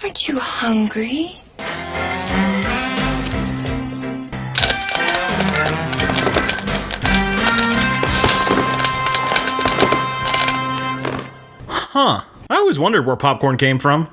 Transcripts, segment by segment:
Aren't you hungry? Huh. I always wondered where popcorn came from.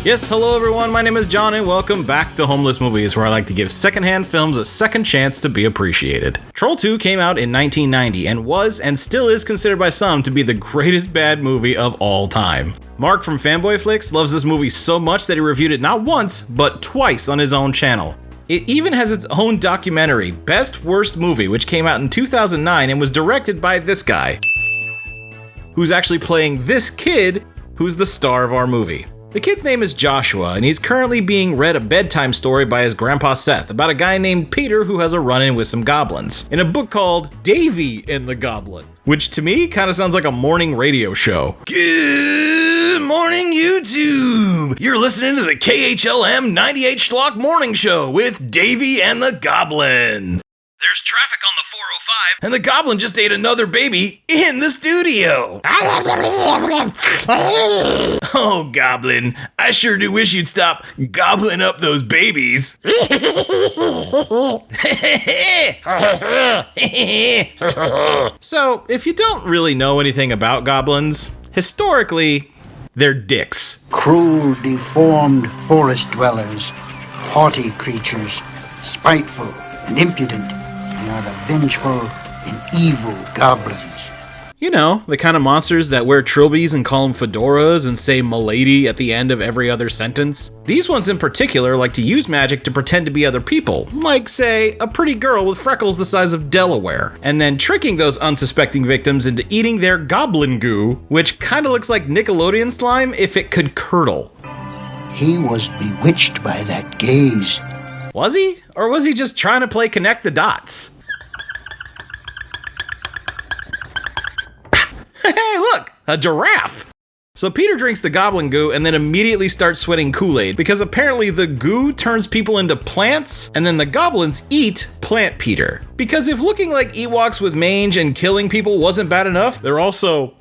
Yes, hello everyone, my name is John and welcome back to Homeless Movies, where I like to give secondhand films a second chance to be appreciated. Troll 2 came out in 1990 and was, and still is considered by some to be the greatest bad movie of all time. Mark from Fanboy Flicks loves this movie so much that he reviewed it not once, but twice on his own channel. It even has its own documentary, Best Worst Movie, which came out in 2009 and was directed by this guy, who's actually playing this kid who's the star of our movie. The kid's name is Joshua, and he's currently being read a bedtime story by his grandpa Seth about a guy named Peter who has a run-in with some goblins, in a book called Davy and the Goblin, which to me kind of sounds like a morning radio show. Good morning, YouTube! You're listening to the KHLM 98 Schlock Morning Show with Davy and the Goblin. There's traffic on the 405, and the goblin just ate another baby in the studio. Oh, goblin, I sure do wish you'd stop gobbling up those babies. So, if you don't really know anything about goblins, historically, they're dicks. Cruel, deformed forest dwellers, haughty creatures, spiteful and impudent. They are the vengeful and evil goblins. You know, the kind of monsters that wear trilbies and call them fedoras and say "milady" at the end of every other sentence. These ones in particular like to use magic to pretend to be other people, like, say, a pretty girl with freckles the size of Delaware, and then tricking those unsuspecting victims into eating their goblin goo, which kinda looks like Nickelodeon slime if it could curdle. He was bewitched by that gaze. Was he? Or was he just trying to play connect the dots? Hey, look! A giraffe! So Peter drinks the goblin goo and then immediately starts sweating Kool-Aid because apparently the goo turns people into plants and then the goblins eat Plant Peter. Because if looking like Ewoks with mange and killing people wasn't bad enough, they're also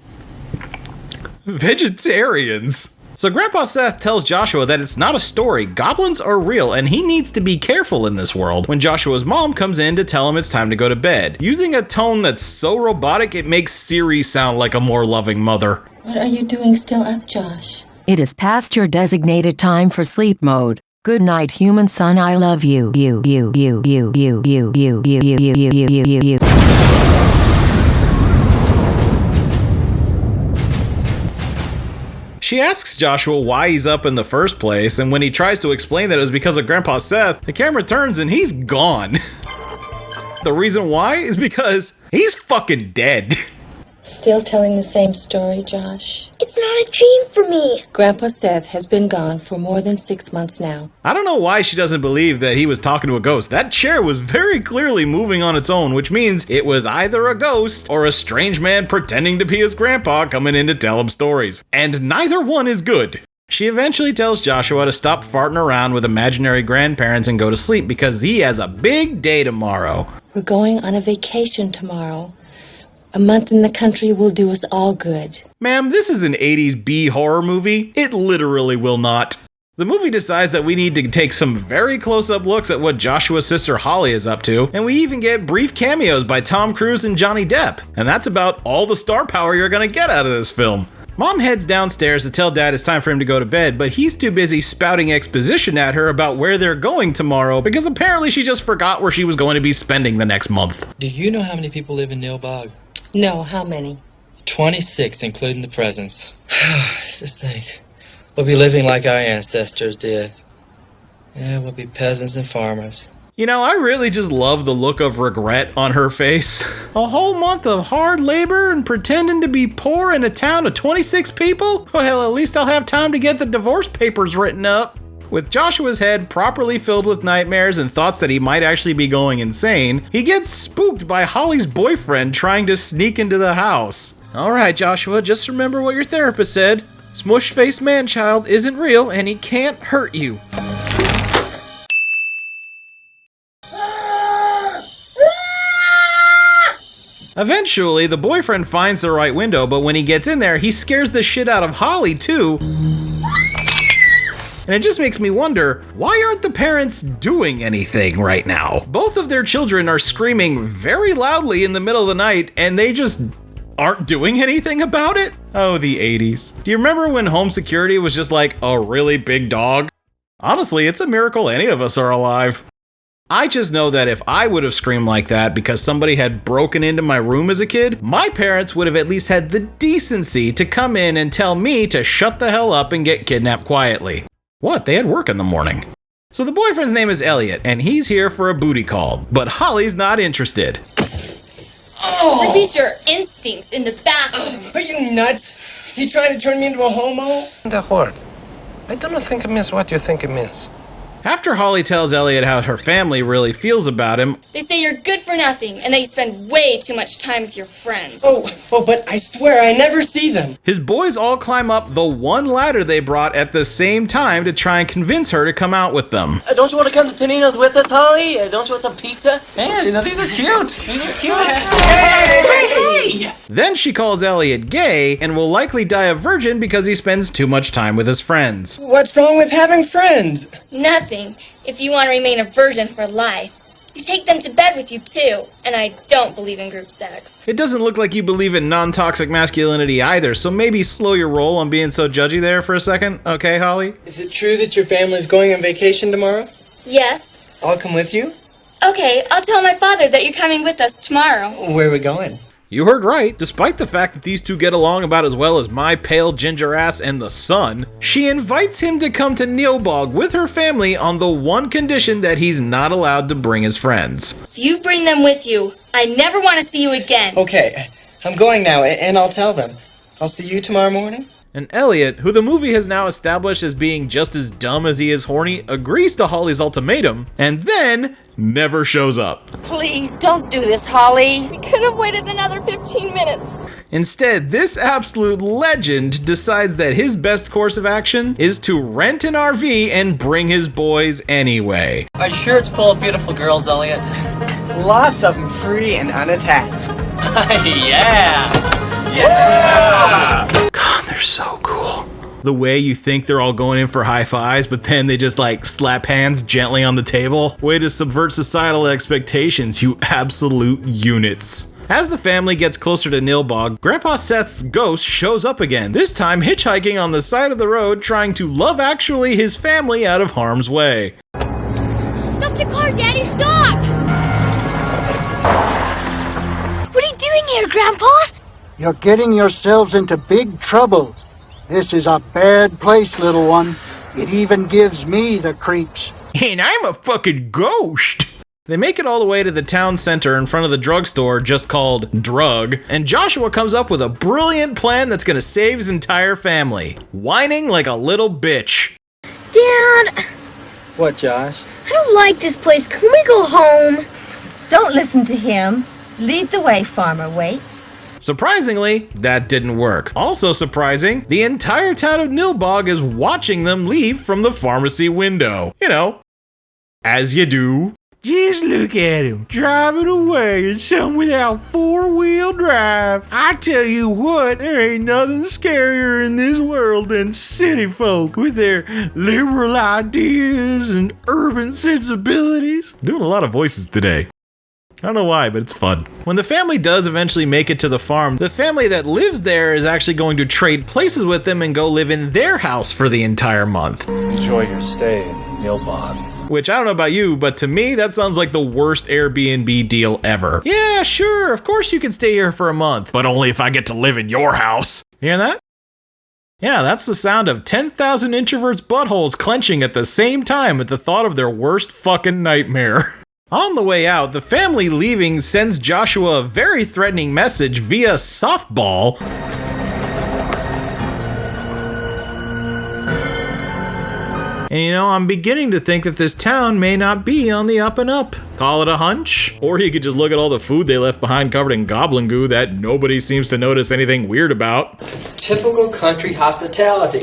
vegetarians. So Grandpa Seth tells Joshua that it's not a story, goblins are real, and he needs to be careful in this world when Joshua's mom comes in to tell him it's time to go to bed, using a tone that's so robotic it makes Siri sound like a more loving mother. What are you doing still up, Josh? It is past your designated time for sleep mode. Good night, human son, I love you. You. She asks Joshua why he's up in the first place, and when he tries to explain that it was because of Grandpa Seth, the camera turns and he's gone. The reason why is because he's fucking dead. Still telling the same story, Josh? It's not a dream for me. Grandpa Seth has been gone for more than 6 months now. I don't know why she doesn't believe that he was talking to a ghost. That chair was very clearly moving on its own, which means it was either a ghost or a strange man pretending to be his grandpa coming in to tell him stories. And neither one is good. She eventually tells Joshua to stop farting around with imaginary grandparents and go to sleep because he has a big day tomorrow. We're going on a vacation tomorrow. A month in the country will do us all good. Ma'am, this is an 80s B horror movie. It literally will not. The movie decides that we need to take some very close-up looks at what Joshua's sister Holly is up to, and we even get brief cameos by Tom Cruise and Johnny Depp. And that's about all the star power you're gonna get out of this film. Mom heads downstairs to tell Dad it's time for him to go to bed, but he's too busy spouting exposition at her about where they're going tomorrow because apparently she just forgot where she was going to be spending the next month. Do you know how many people live in Nilbog? No, how many? 26, including the presents. Just think. We'll be living like our ancestors did. Yeah, we'll be peasants and farmers. You know, I really just love the look of regret on her face. A whole month of hard labor and pretending to be poor in a town of 26 people? Well, at least I'll have time to get the divorce papers written up. With Joshua's head properly filled with nightmares and thoughts that he might actually be going insane, he gets spooked by Holly's boyfriend trying to sneak into the house. Alright, Joshua, just remember what your therapist said. Smush-faced man-child isn't real and he can't hurt you. Eventually, the boyfriend finds the right window, but when he gets in there, he scares the shit out of Holly too. And it just makes me wonder, why aren't the parents doing anything right now? Both of their children are screaming very loudly in the middle of the night, and they just aren't doing anything about it? Oh, the 80s. Do you remember when home security was just like a really big dog? Honestly, it's a miracle any of us are alive. I just know that if I would have screamed like that because somebody had broken into my room as a kid, my parents would have at least had the decency to come in and tell me to shut the hell up and get kidnapped quietly. What? They had work in the morning. So the boyfriend's name is Elliot, and he's here for a booty call, but Holly's not interested. Oh. Release your instincts in the bathroom. Are you nuts? You trying to turn me into a homo? The word. I don't think it means what you think it means. After Holly tells Elliot how her family really feels about him, They say you're good for nothing and that you spend way too much time with your friends. Oh, but I swear I never see them. his boys all climb up the one ladder they brought at the same time to try and convince her to come out with them. Don't you want to come to Tonino's with us, Holly? Don't you want some pizza? Man, these are cute. These are cute. Hey! Then she calls Elliot gay and will likely die a virgin because he spends too much time with his friends. What's wrong with having friends? Nothing. If you want to remain a virgin for life. You take them to bed with you too, and I don't believe in group sex. It doesn't look like you believe in non-toxic masculinity either, so maybe slow your roll on being so judgy there for a second, okay, Holly? Is it true that your family's going on vacation tomorrow? Yes. I'll come with you. Okay, I'll tell my father that you're coming with us tomorrow. Where are we going? You heard right. Despite the fact that these two get along about as well as my pale ginger ass and the sun, she invites him to come to Nilbog with her family on the one condition that he's not allowed to bring his friends. If you bring them with you, I never want to see you again. Okay, I'm going now, and I'll tell them. I'll see you tomorrow morning. And Elliot, who the movie has now established as being just as dumb as he is horny, agrees to Holly's ultimatum, and then never shows up. Please, don't do this, Holly. We could have waited another 15 minutes. Instead, this absolute legend decides that his best course of action is to rent an RV and bring his boys anyway. Are you sure it's full of beautiful girls, Elliot? Lots of them free and unattached. Yeah! Yeah! God, they're so cool. The way you think they're all going in for high fives, but then they just like slap hands gently on the table. Way to subvert societal expectations, you absolute units. As the family gets closer to Nilbog, Grandpa Seth's ghost shows up again, this time hitchhiking on the side of the road trying to Love Actually his family out of harm's way. Stop your car, Daddy, stop! What are you doing here, Grandpa? You're getting yourselves into big trouble. This is a bad place, little one. It even gives me the creeps. And I'm a fucking ghost. They make it all the way to the town center in front of the drugstore just called Drug, and Joshua comes up with a brilliant plan that's gonna save his entire family, whining like a little bitch. Dad, What, Josh? I don't like this place. Can we go home? Don't listen to him. Lead the way, Farmer Waits. Surprisingly, that didn't work. Also surprising, the entire town of Nilbog is watching them leave from the pharmacy window. You know, as you do. Just look at him, driving away in something without four-wheel drive. I tell you what, there ain't nothing scarier in this world than city folk with their liberal ideas and urban sensibilities. Doing a lot of voices today. I don't know why, but it's fun. When the family does eventually make it to the farm, the family that lives there is actually going to trade places with them and go live in their house for the entire month. Enjoy your stay in Nilbog. Which, I don't know about you, but to me, that sounds like the worst Airbnb deal ever. Yeah, sure, of course you can stay here for a month, but only if I get to live in your house. You hear that? Yeah, that's the sound of 10,000 introverts' buttholes clenching at the same time at the thought of their worst fucking nightmare. On the way out, the family leaving sends Joshua a very threatening message via softball. And you know, I'm beginning to think that this town may not be on the up and up. Call it a hunch? Or you could just look at all the food they left behind covered in goblin goo that nobody seems to notice anything weird about. Typical country hospitality.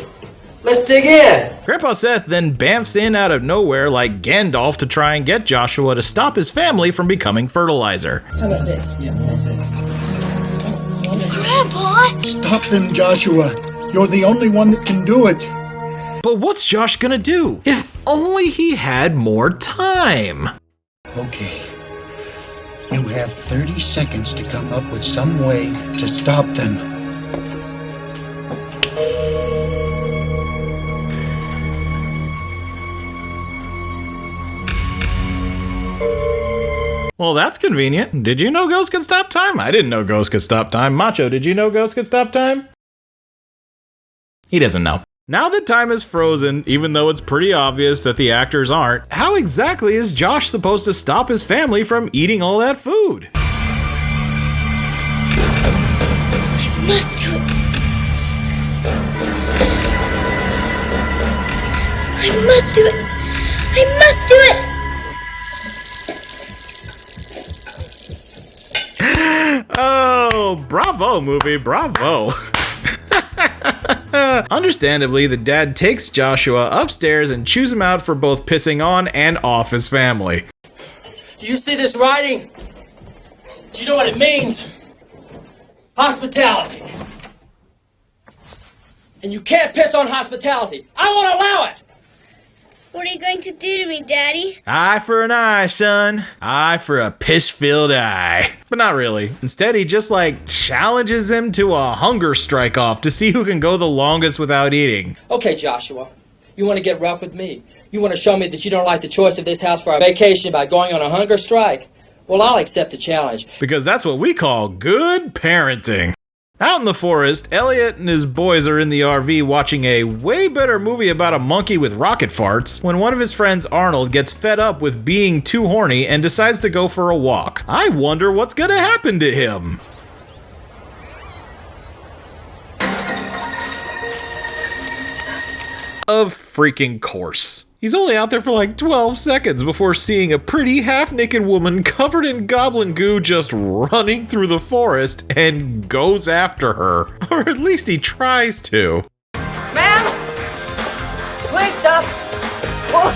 Let's dig in. Grandpa Seth then bamfs in out of nowhere like Gandalf to try and get Joshua to stop his family from becoming fertilizer. How about this? Yeah, that's it. Grandpa! Stop them, Joshua. You're the only one that can do it. But what's Josh gonna do? If only he had more time. Okay. You have 30 seconds to come up with some way to stop them. Well, that's convenient. Did you know ghosts could stop time? I didn't know ghosts could stop time. Macho, did you know ghosts could stop time? He doesn't know. Now that time is frozen, even though it's pretty obvious that the actors aren't, how exactly is Josh supposed to stop his family from eating all that food? I must do it. I must do it. I must do it. Oh, bravo, movie, bravo. Understandably, the dad takes Joshua upstairs and chews him out for both pissing on and off his family. Do you see this writing? Do you know what it means? Hospitality. And you can't piss on hospitality. I won't allow it! What are you going to do to me, Daddy? Eye for an eye, son. Eye for a piss-filled eye. But not really. Instead, he just challenges him to a hunger strike-off to see who can go the longest without eating. Okay, Joshua. You want to get rough with me? You want to show me that you don't like the choice of this house for our vacation by going on a hunger strike? Well, I'll accept the challenge. Because that's what we call good parenting. Out in the forest, Elliot and his boys are in the RV watching a way better movie about a monkey with rocket farts when one of his friends, Arnold, gets fed up with being too horny and decides to go for a walk. I wonder what's gonna happen to him. Of freaking course. He's only out there for 12 seconds before seeing a pretty half-naked woman covered in goblin goo just running through the forest and goes after her. Or at least he tries to. Ma'am! Please stop! Whoa.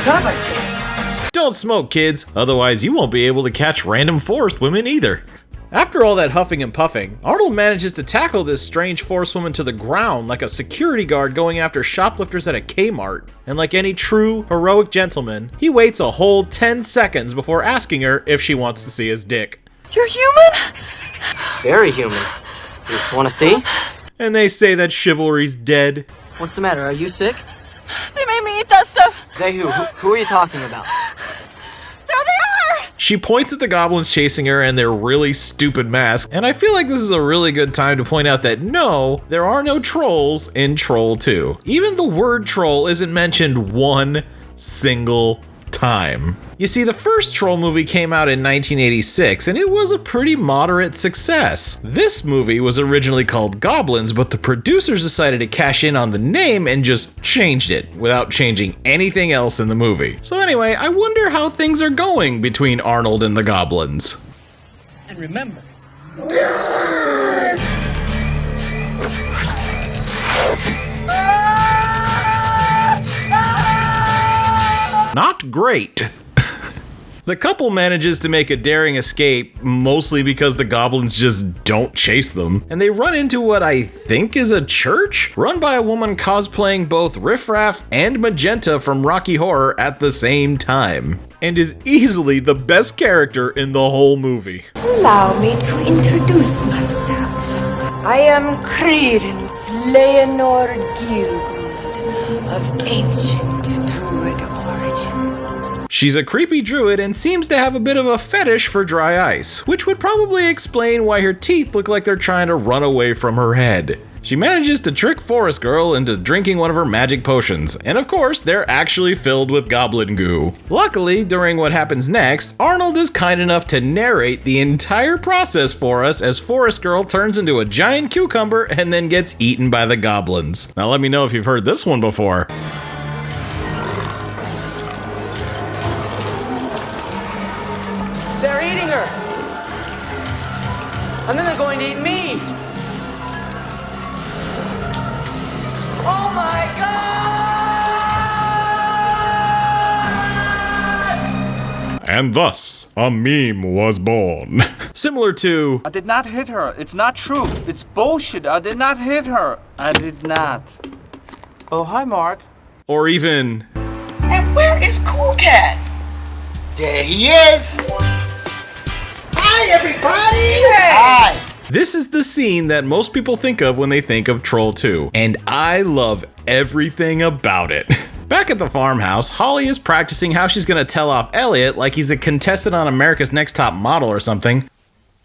Stop, I say. Don't smoke, kids, otherwise you won't be able to catch random forest women either. After all that huffing and puffing, Arnold manages to tackle this strange forest woman to the ground like a security guard going after shoplifters at a Kmart. And like any true, heroic gentleman, he waits a whole 10 seconds before asking her if she wants to see his dick. You're human? Very human. You want to see? And they say that chivalry's dead. What's the matter? Are you sick? They made me eat that stuff. They who? Who are you talking about? There they are! She points at the goblins chasing her and their really stupid masks, and I feel like this is a really good time to point out that no, there are no trolls in Troll 2. Even the word troll isn't mentioned one single time. You see, the first Troll movie came out in 1986, and it was a pretty moderate success. This movie was originally called Goblins, but the producers decided to cash in on the name and just changed it, without changing anything else in the movie. So anyway, I wonder how things are going between Arnold and the Goblins. And remember... Not great. The couple manages to make a daring escape, mostly because the goblins just don't chase them, and they run into what I think is a church, run by a woman cosplaying both Riff Raff and Magenta from Rocky Horror at the same time, and is easily the best character in the whole movie. Allow me to introduce myself. I am Credence Leonor Gielgud of ancient Druid origins. She's a creepy druid and seems to have a bit of a fetish for dry ice, which would probably explain why her teeth look like they're trying to run away from her head. She manages to trick Forest Girl into drinking one of her magic potions, and of course, they're actually filled with goblin goo. Luckily, during what happens next, Arnold is kind enough to narrate the entire process for us as Forest Girl turns into a giant cucumber and then gets eaten by the goblins. Now let me know if you've heard this one before. They're eating her! And then they're going to eat me! Oh my god! And thus, a meme was born. Similar to, I did not hit her. It's not true. It's bullshit. I did not hit her. I did not. Oh, hi, Mark. or even, And where is Cool Cat? There he is. Hi, everybody. Hi. this is the scene that most people think of when they think of Troll 2, and I love everything about it. Back at the farmhouse, Holly is practicing how she's gonna tell off Elliot like he's a contestant on America's Next Top Model or something.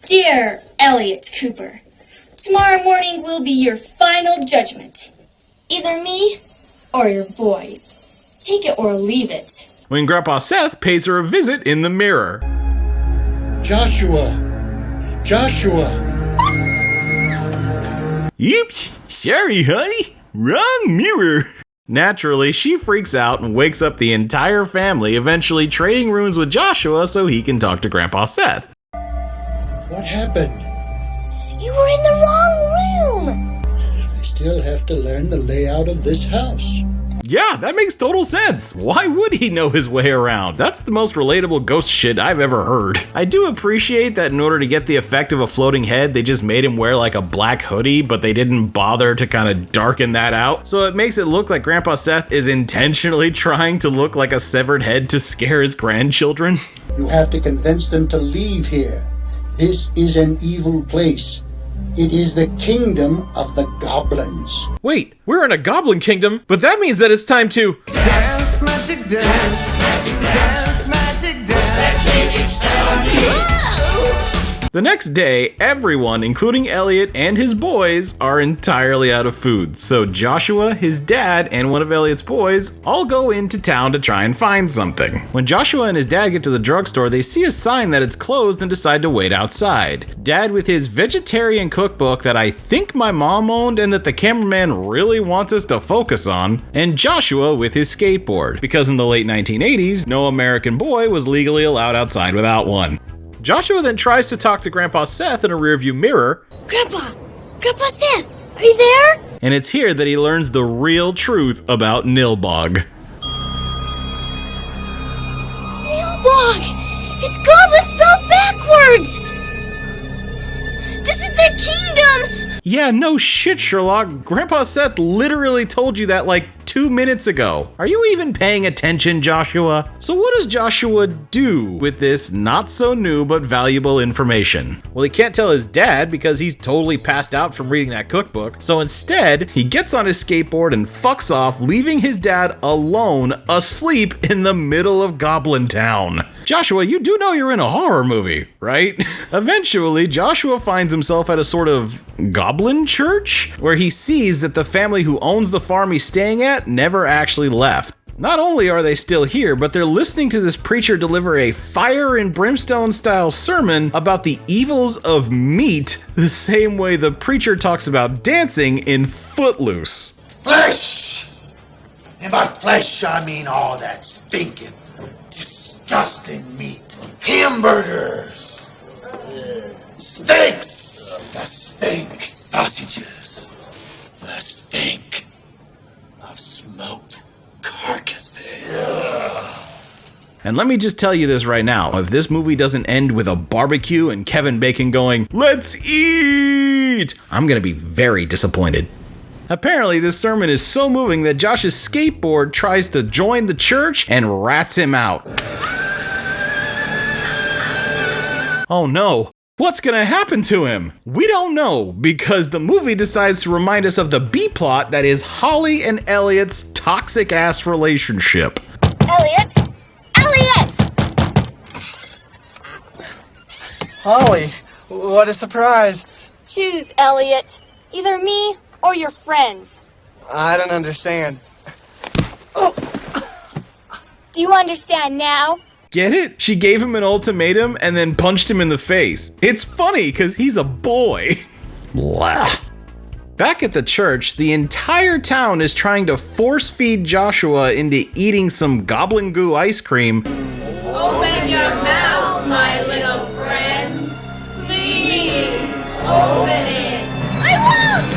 Dear Elliot Cooper, tomorrow morning will be your final judgment. Either me or your boys. Take it or leave it. When Grandpa Seth pays her a visit in the mirror. Joshua. Oops, sorry, honey. Wrong mirror. Naturally, she freaks out and wakes up the entire family, eventually trading rooms with Joshua so he can talk to Grandpa Seth. What happened? You were in the wrong room. I still have to learn the layout of this house. Yeah, that makes total sense. Why would he know his way around? That's the most relatable ghost shit I've ever heard. I do appreciate that in order to get the effect of a floating head, they just made him wear like a black hoodie, but they didn't bother to kind of darken that out. So it makes it look like Grandpa Seth is intentionally trying to look like a severed head to scare his grandchildren. You have to convince them to leave here. This is an evil place. It is the kingdom of the goblins. Wait, we're in a goblin kingdom, but that means that it's time to Dance, magic dance. Dance, magic dance. The next day, everyone, including Elliot and his boys, are entirely out of food. So Joshua, his dad, and one of Elliot's boys all go into town to try and find something. When Joshua and his dad get to the drugstore, they see a sign that it's closed and decide to wait outside. Dad with his vegetarian cookbook that I think my mom owned and that the cameraman really wants us to focus on, and Joshua with his skateboard, because in the late 1980s, no American boy was legally allowed outside without one. Joshua then tries to talk to Grandpa Seth in a rearview mirror. Grandpa Seth, are you there? And it's here that he learns the real truth about Nilbog. Nilbog! It's goblins spelled backwards! This is their kingdom! Yeah, no shit, Sherlock. Grandpa Seth literally told you that like 2 minutes ago. Are you even paying attention, Joshua? So what does Joshua do with this not so new but valuable information? Well, he can't tell his dad because he's totally passed out from reading that cookbook. So instead, he gets on his skateboard and fucks off, leaving his dad alone, asleep in the middle of Goblin Town. Joshua, you do know you're in a horror movie, right? Eventually, Joshua finds himself at a sort of goblin church where he sees that the family who owns the farm he's staying at never actually left. Not only are they still here, but they're listening to this preacher deliver a fire and brimstone style sermon about the evils of meat, the same way the preacher talks about dancing in Footloose. Flesh! And by flesh, I mean all that stinking, disgusting meat. Hamburgers! Steaks! The steak sausages. The stink of smoked carcasses. And let me just tell you this right now, if this movie doesn't end with a barbecue and Kevin Bacon going, "Let's eat," I'm gonna be very disappointed. Apparently, this sermon is so moving that Josh's skateboard tries to join the church and rats him out. Oh no. What's gonna happen to him? We don't know, because the movie decides to remind us of the B-plot that is Holly and Elliot's toxic-ass relationship. Elliot! Holly, what a surprise. Choose, Elliot. Either me or your friends. I don't understand. Do you understand now? Get it? She gave him an ultimatum and then punched him in the face. It's funny because he's a boy. Back at the church, the entire town is trying to force feed Joshua into eating some goblin goo ice cream. Open your mouth, my little friend. Please, open it. I won't!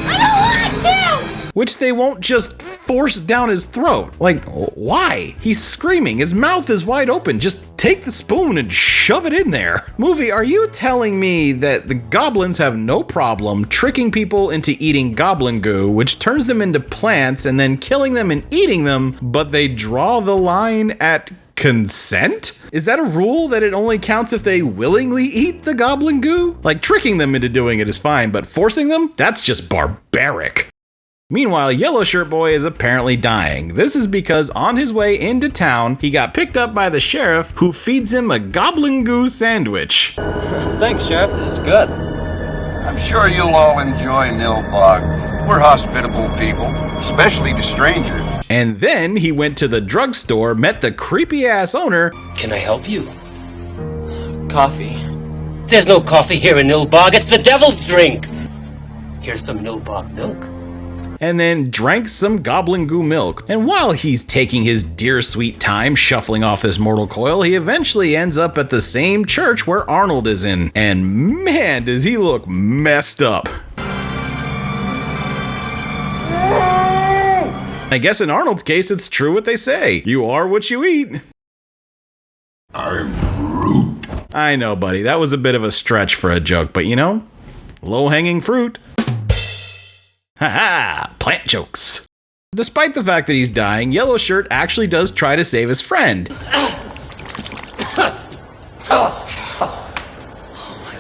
I don't want to! Which they won't just force down his throat. Like, why? He's screaming. His mouth is wide open. Just take the spoon and shove it in there. Movie, are you telling me that the goblins have no problem tricking people into eating goblin goo, which turns them into plants, and then killing them and eating them, but they draw the line at consent? Is that a rule that it only counts if they willingly eat the goblin goo? Like, tricking them into doing it is fine, but forcing them? That's just barbaric. Meanwhile, Yellow Shirt Boy is apparently dying. This is because on his way into town, he got picked up by the sheriff, who feeds him a goblin goo sandwich. Thanks, Sheriff. This is good. I'm sure you'll all enjoy Nilbog. We're hospitable people, especially to strangers. And then he went to the drugstore, met the creepy-ass owner. Can I help you? Coffee. There's no coffee here in Nilbog. It's the devil's drink. Here's some Nilbog milk. And then drank some goblin goo milk. And while he's taking his dear sweet time shuffling off this mortal coil, he eventually ends up at the same church where Arnold is in. And man, does he look messed up. I guess in Arnold's case, it's true what they say. You are what you eat. I'm Groot. I know, buddy. That was a bit of a stretch for a joke, but you know, low-hanging fruit. Haha, plant jokes. Despite the fact that he's dying, Yellow Shirt actually does try to save his friend.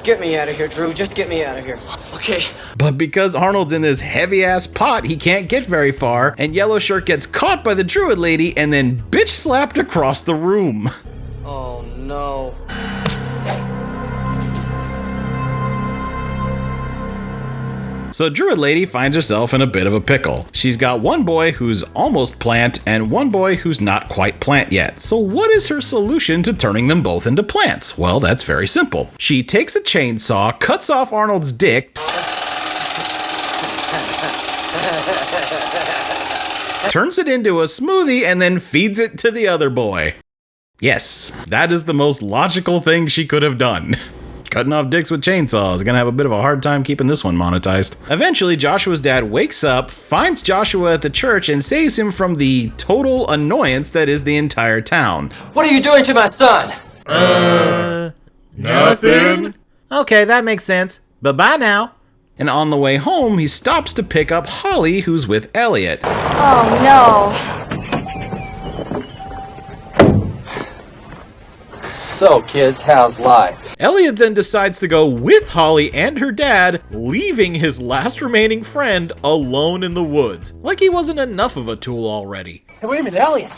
Get me out of here, Drew. Just get me out of here. Okay. But because Arnold's in this heavy-ass pot, he can't get very far, and Yellow Shirt gets caught by the druid lady and then bitch-slapped across the room. Oh, no. So Druid Lady finds herself in a bit of a pickle. She's got one boy who's almost plant and one boy who's not quite plant yet. So what is her solution to turning them both into plants? Well, that's very simple. She takes a chainsaw, cuts off Arnold's dick, turns it into a smoothie, and then feeds it to the other boy. Yes, that is the most logical thing she could have done. Cutting off dicks with chainsaws. Gonna have a bit of a hard time keeping this one monetized. Eventually, Joshua's dad wakes up, finds Joshua at the church, and saves him from the total annoyance that is the entire town. What are you doing to my son? Nothing. Okay, that makes sense. Bye-bye now. And on the way home, he stops to pick up Holly, who's with Elliot. Oh, no. So, kids, how's life? Elliot then decides to go with Holly and her dad, leaving his last remaining friend alone in the woods. Like he wasn't enough of a tool already. Hey, wait a minute, Elliot.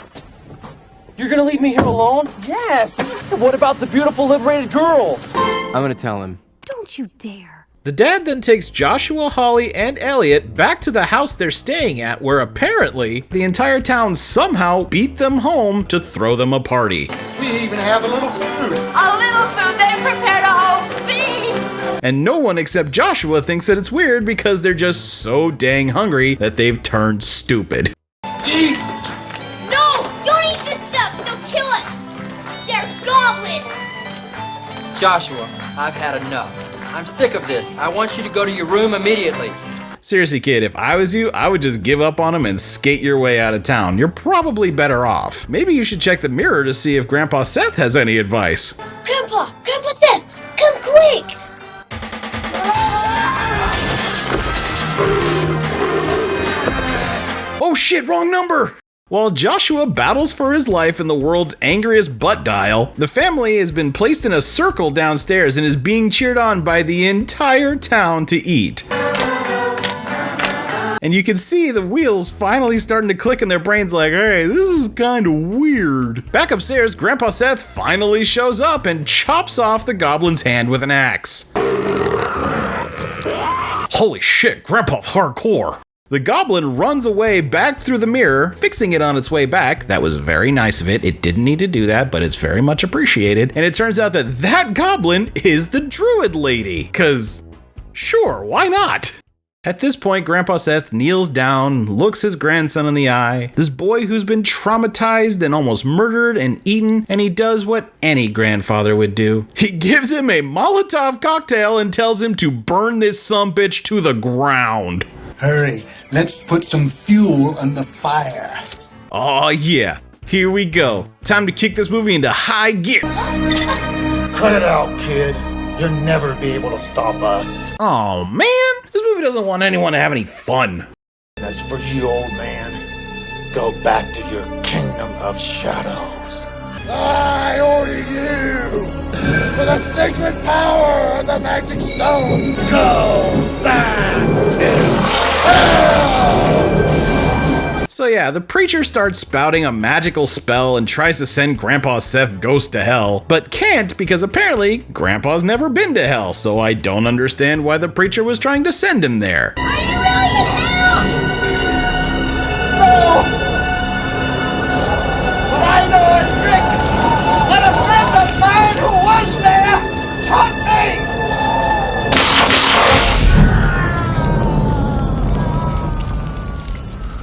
You're gonna leave me here alone? Yes! What about the beautiful liberated girls? I'm gonna tell him. Don't you dare. The dad then takes Joshua, Holly, and Elliot back to the house they're staying at, where apparently the entire town somehow beat them home to throw them a party. We even have a little food. A little food. They prepared a whole feast. And no one except Joshua thinks that it's weird because they're just so dang hungry that they've turned stupid. Eat. No! Don't eat this stuff! They'll kill us! They're goblins! Joshua, I've had enough. I'm sick of this. I want you to go to your room immediately. Seriously, kid, if I was you, I would just give up on him and skate your way out of town. You're probably better off. Maybe you should check the mirror to see if Grandpa Seth has any advice. Grandpa! Grandpa Seth! Come quick! Oh shit, wrong number! While Joshua battles for his life in the world's angriest butt dial, the family has been placed in a circle downstairs and is being cheered on by the entire town to eat. And you can see the wheels finally starting to click in their brains like, hey, this is kind of weird. Back upstairs, Grandpa Seth finally shows up and chops off the goblin's hand with an axe. Holy shit, Grandpa's hardcore. The goblin runs away back through the mirror, fixing it on its way back. That was very nice of it. It didn't need to do that, but it's very much appreciated. And it turns out that that goblin is the druid lady. 'Cause sure, why not? At this point, Grandpa Seth kneels down, looks his grandson in the eye, this boy who's been traumatized and almost murdered and eaten, and he does what any grandfather would do. He gives him a Molotov cocktail and tells him to burn this sumbitch to the ground. Hurry, let's put some fuel on the fire. Aw, yeah. here we go. Time to kick this movie into high gear. Cut it out, kid. You'll never be able to stop us. Oh man, this movie doesn't want anyone to have any fun. As for you, old man, go back to your kingdom of shadows. I order you, for the sacred power of the magic stone, go back to hell! So yeah, the preacher starts spouting a magical spell and tries to send Grandpa Seth Ghost to hell, but can't because apparently Grandpa's never been to hell, so I don't understand why the preacher was trying to send him there. Are you really in hell? No! But I know a trick that a friend of mine who was there taught me!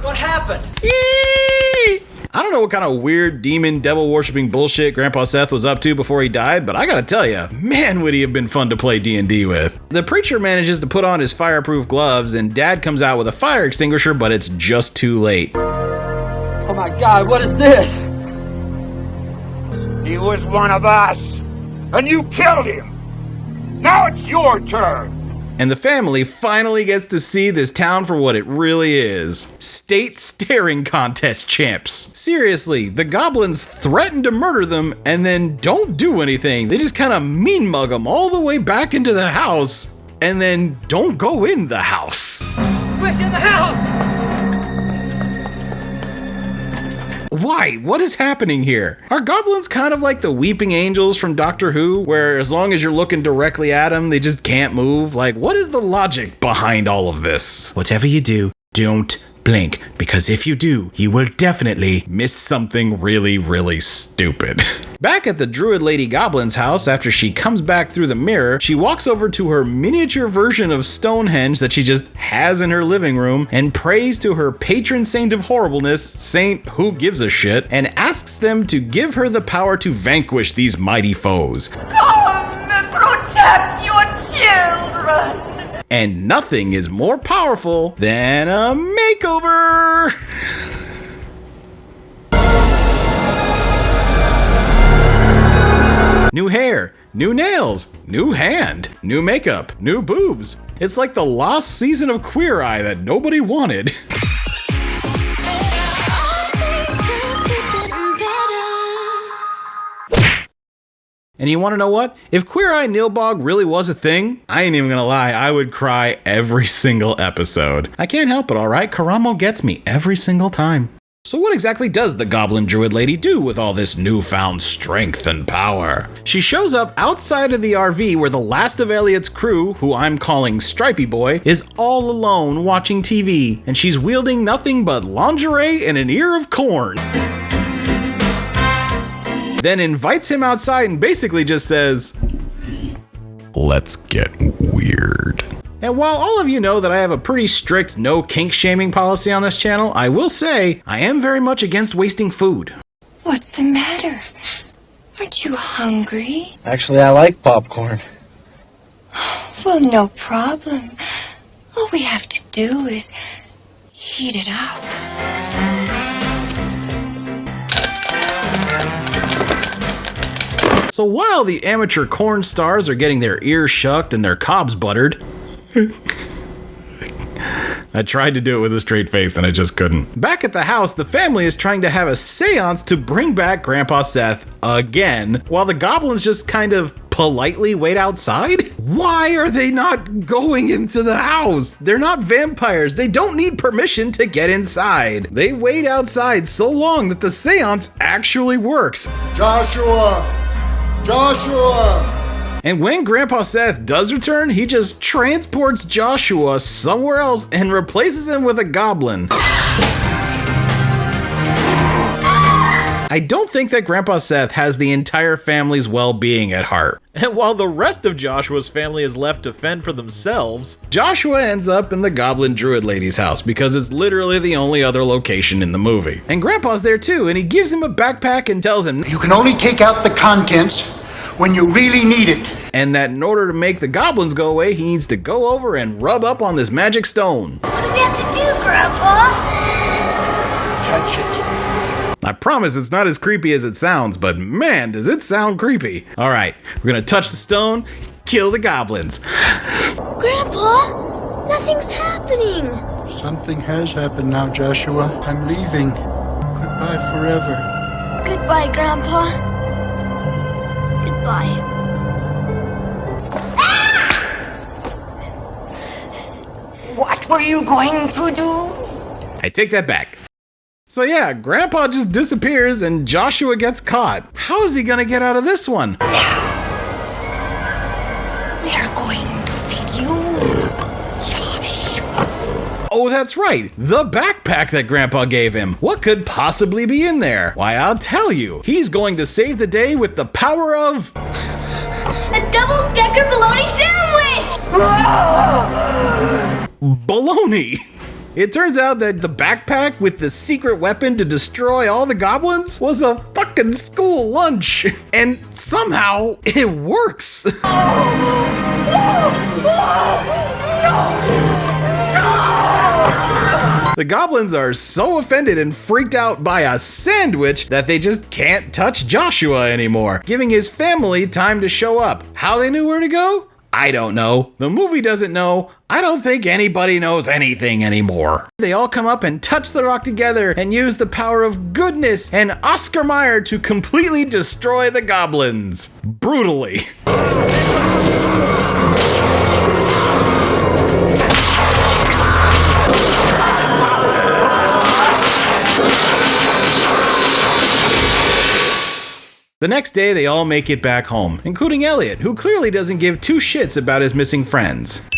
What happened? I don't know what kind of weird demon devil worshipping bullshit Grandpa Seth was up to before he died, but I gotta tell ya, man would he have been fun to play D&D with. The preacher manages to put on his fireproof gloves and Dad comes out with a fire extinguisher, but it's just too late. Oh my God, what is this? He was one of us, and you killed him. Now it's your turn. And the family finally gets to see this town for what it really is. State staring contest champs. Seriously, the goblins threaten to murder them and then don't do anything. They just kind of mean mug them all the way back into the house and then don't go in the house. Quick, in the house! Why? What is happening here? Are goblins kind of like the weeping angels from Doctor Who, where as long as you're looking directly at them, they just can't move? Like, what is the logic behind all of this? Whatever you do, don't blink, because if you do, you will definitely miss something really, really stupid. Back at the Druid Lady Goblin's house, after she comes back through the mirror, she walks over to her miniature version of Stonehenge that she just has in her living room and prays to her patron saint of horribleness, Saint Who Gives a Shit, and asks them to give her the power to vanquish these mighty foes. Come and protect your children! And nothing is more powerful than a makeover! New hair, new nails, new hand, new makeup, new boobs. It's like the lost season of Queer Eye that nobody wanted. And you want to know what? If Queer Eye Nilbog really was a thing, I ain't even gonna lie, I would cry every single episode. I can't help it, alright? Karamo gets me every single time. So what exactly does the Goblin Druid Lady do with all this newfound strength and power? She shows up outside of the RV where the last of Elliot's crew, who I'm calling Stripey Boy, is all alone watching TV, and she's wielding nothing but lingerie and an ear of corn. Then invites him outside and basically just says, "Let's get weird." And while all of you know that I have a pretty strict no kink shaming policy on this channel, I will say I am very much against wasting food. What's the matter? Aren't you hungry? Actually, I like popcorn. Well, no problem. All we have to do is heat it up. So while the amateur corn stars are getting their ears shucked and their cobs buttered, I tried to do it with a straight face and I just couldn't. Back at the house, the family is trying to have a seance to bring back Grandpa Seth again, while the goblins just kind of politely wait outside? Why are they not going into the house? They're not vampires. They don't need permission to get inside. They wait outside so long that the seance actually works. Joshua! And when Grandpa Seth does return, he just transports Joshua somewhere else and replaces him with a goblin. I don't think that Grandpa Seth has the entire family's well-being at heart. And while the rest of Joshua's family is left to fend for themselves, Joshua ends up in the Goblin Druid Lady's house because it's literally the only other location in the movie. And Grandpa's there too, and he gives him a backpack and tells him, "You can only take out the contents when you really need it." And that in order to make the goblins go away, he needs to go over and rub up on this magic stone. What do we have to do, Grandpa? Touch it. I promise it's not as creepy as it sounds, but man, does it sound creepy. All right, we're gonna touch the stone, kill the goblins. Grandpa, nothing's happening. Something has happened now, Joshua. I'm leaving. Goodbye forever. Goodbye, Grandpa. Goodbye. What were you going to do? I take that back. So yeah, Grandpa just disappears and Joshua gets caught. How is he gonna get out of this one? They're going to feed you, Josh. Oh, that's right. The backpack that Grandpa gave him. What could possibly be in there? Why, I'll tell you. He's going to save the day with the power of... a double-decker bologna sandwich! Baloney. It turns out that the backpack with the secret weapon to destroy all the goblins was a fucking school lunch. And somehow it works. The goblins are so offended and freaked out by a sandwich that they just can't touch Joshua anymore, giving his family time to show up. How they knew where to go? I don't know. The movie doesn't know. I don't think anybody knows anything anymore. They all come up and touch the rock together and use the power of goodness and Oscar Mayer to completely destroy the goblins. Brutally. The next day, they all make it back home, including Elliot, who clearly doesn't give two shits about his missing friends.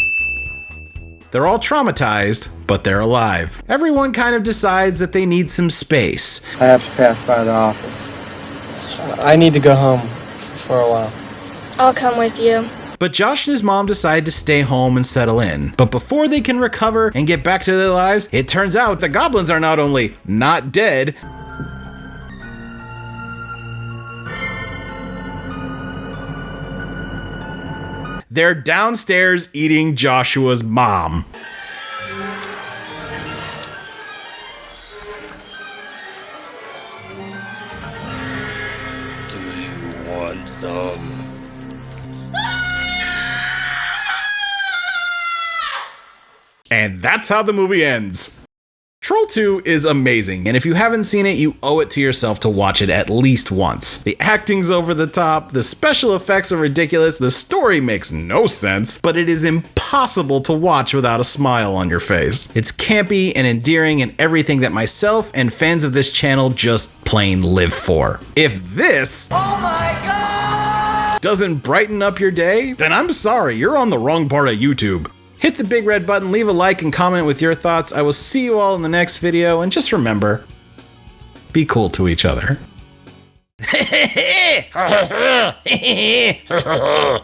They're all traumatized, but they're alive. Everyone kind of decides that they need some space. I have to pass by the office. I need to go home for a while. I'll come with you. But Josh and his mom decide to stay home and settle in. But before they can recover and get back to their lives, it turns out the goblins are not only not dead, they're downstairs eating Joshua's mom. Do you want some? And that's how the movie ends. Troll 2 is amazing, and if you haven't seen it, you owe it to yourself to watch it at least once. The acting's over the top, the special effects are ridiculous, the story makes no sense, but it is impossible to watch without a smile on your face. It's campy and endearing and everything that myself and fans of this channel just plain live for. If this doesn't brighten up your day, then I'm sorry, you're on the wrong part of YouTube. Hit the big red button, leave a like, and comment with your thoughts. I will see you all in the next video, and just remember, be cool to each other.